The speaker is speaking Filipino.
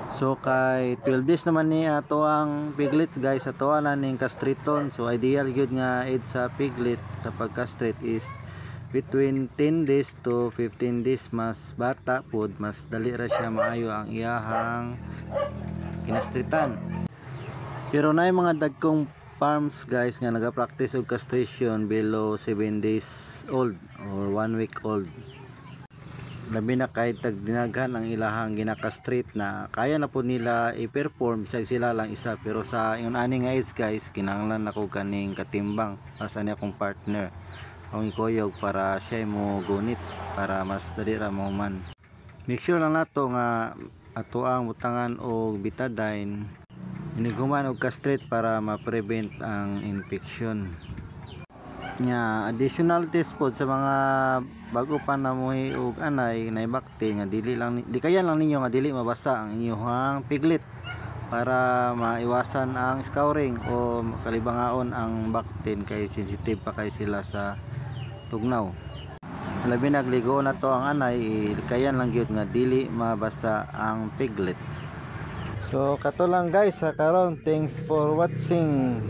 So kay 12 days naman ni ato ang piglet guys, ato na ning kastriton. So ideal gyud nga age sa piglet sa pagkastrit is between 10 days to 15 days. Mas bata pod, mas dali ra siya maayo ang iyahang kinastritan. Pero na mga dagkong farms guys nga naga-practice og castration below 7 days old or 1 week old. Labi na kahit tagdinaghan ang ilahang ginakastrate na kaya na po nila i-perform bisag sila lang isa. Pero sa yung ani nga age guys, kinahanglan ako kaning katimbang asa ni akong partner ang ikuyog para siya mo gunit para mas dali ra mo man. Make sure lang nato nga ato ang butangan og betadine iniguman og castrate para ma-prevent ang infection. Nya additional test pod sa mga bago pa namuhi og anay naibakte nga dili kayan lang ninyo nga dili mabasa ang inyong piglet para maiwasan ang scouring o kalibangaon ang baktin kay sensitive pa kay sila sa tugnaw. Labi nagligo na to ang anay kayan lang gyud nga dili mabasa ang piglet. So kato lang guys sa karon, thanks for watching.